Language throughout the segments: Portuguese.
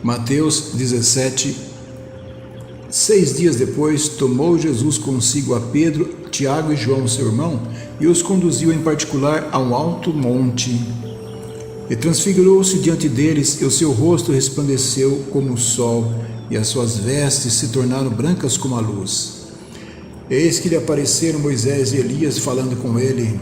Mateus 17, 6 dias depois, tomou Jesus consigo a Pedro, Tiago e João, seu irmão, e os conduziu em particular a um alto monte. E transfigurou-se diante deles, e o seu rosto resplandeceu como o sol, e as suas vestes se tornaram brancas como a luz. Eis que lhe apareceram Moisés e Elias falando com ele.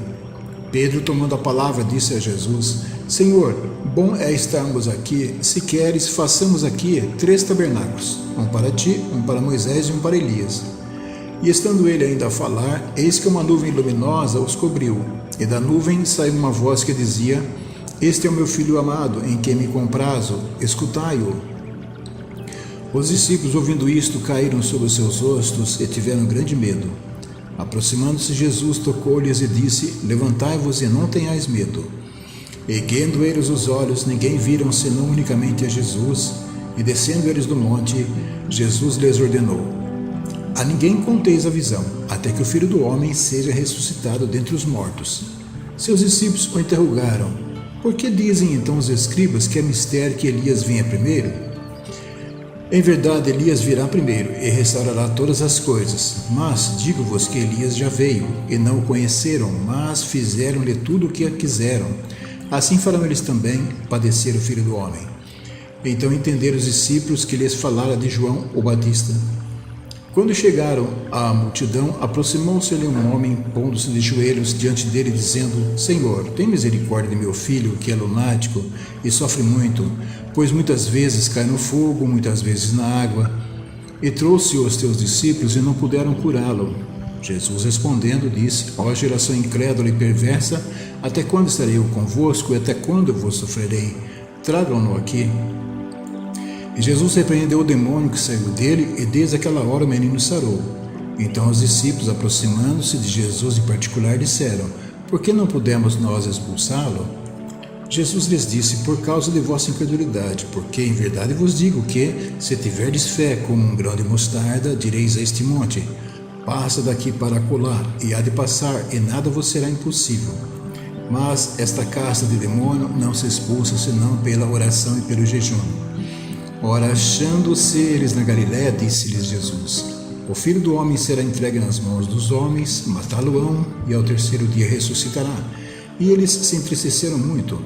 Pedro, tomando a palavra, disse a Jesus: Senhor, bom é estarmos aqui. Se queres, façamos aqui 3 tabernáculos, um para ti, um para Moisés e um para Elias. E estando ele ainda a falar, eis que uma nuvem luminosa os cobriu, e da nuvem saiu uma voz que dizia: Este é o meu filho amado, em quem me comprazo, escutai-o. Os discípulos, ouvindo isto, caíram sobre os seus rostos e tiveram grande medo. Aproximando-se Jesus, tocou-lhes e disse: Levantai-vos e não tenhais medo. Erguendo eles os olhos, ninguém viram senão unicamente a Jesus, e descendo eles do monte, Jesus lhes ordenou: A ninguém conteis a visão, até que o Filho do Homem seja ressuscitado dentre os mortos. Seus discípulos o interrogaram: Por que dizem então os escribas que é mistério que Elias venha primeiro? Em verdade, Elias virá primeiro e restaurará todas as coisas. Mas digo-vos que Elias já veio, e não o conheceram, mas fizeram-lhe tudo o que quiseram. Assim farão eles também padecer o Filho do Homem. Então entenderam os discípulos que lhes falara de João o Batista. Quando chegaram à multidão, aproximou-se-lhe um homem, pondo-se de joelhos diante dele, dizendo: Senhor, tem misericórdia de meu filho, que é lunático e sofre muito, pois muitas vezes cai no fogo, muitas vezes na água. E trouxe os teus discípulos e não puderam curá-lo. Jesus respondendo disse: Ó geração incrédula e perversa, até quando estarei eu convosco e até quando eu vos sofrerei? Tragam-no aqui. E Jesus repreendeu o demônio que saiu dele, e desde aquela hora o menino sarou. Então os discípulos, aproximando-se de Jesus em particular, disseram: Por que não pudemos nós expulsá-lo? Jesus lhes disse: Por causa de vossa incredulidade, porque em verdade vos digo que, se tiverdes fé como um grão de mostarda, direis a este monte: Passa daqui para acolá, e há de passar, e nada vos será impossível. Mas esta casta de demônio não se expulsa senão pela oração e pelo jejum. Ora, achando-se eles na Galiléia, disse-lhes Jesus: O Filho do Homem será entregue nas mãos dos homens, matá-lo-ão, e ao terceiro dia ressuscitará. E eles se entristeceram muito.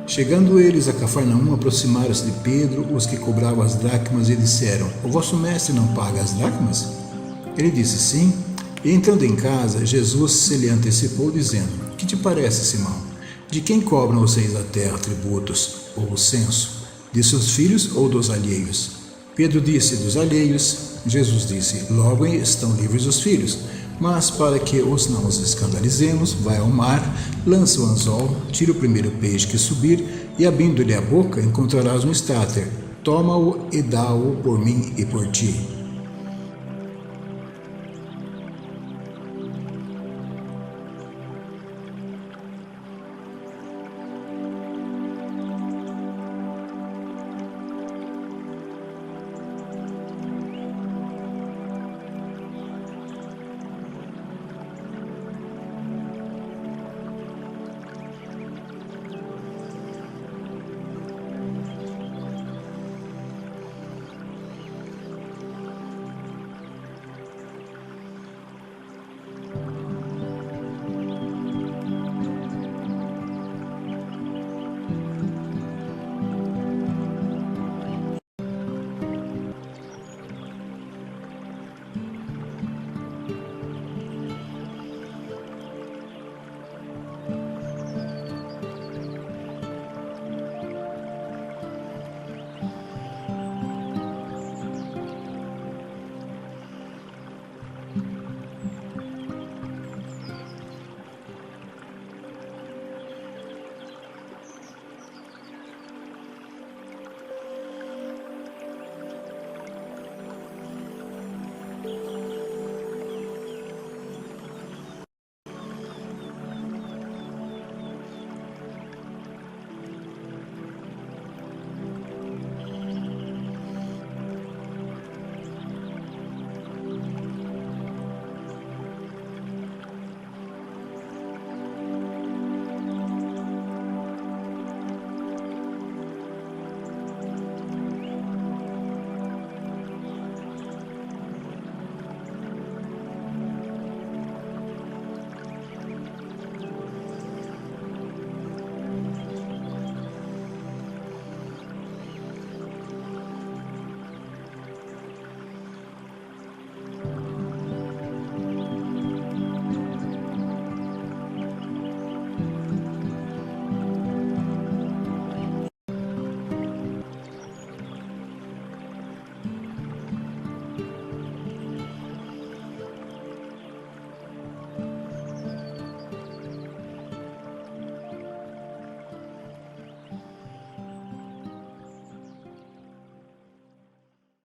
Chegando eles a Cafarnaum, aproximaram-se de Pedro os que cobravam as dracmas, e disseram: O vosso mestre não paga as dracmas? Ele disse: Sim. E entrando em casa, Jesus se lhe antecipou, dizendo: Que te parece, Simão? De quem cobram vocês da terra tributos, ou o censo? De seus filhos ou dos alheios? Pedro disse: Dos alheios. Jesus disse: Logo estão livres os filhos. Mas para que os não os escandalizemos, vai ao mar, lança o anzol, tira o primeiro peixe que subir, e abrindo-lhe a boca encontrarás um estáter. Toma-o e dá-o por mim e por ti.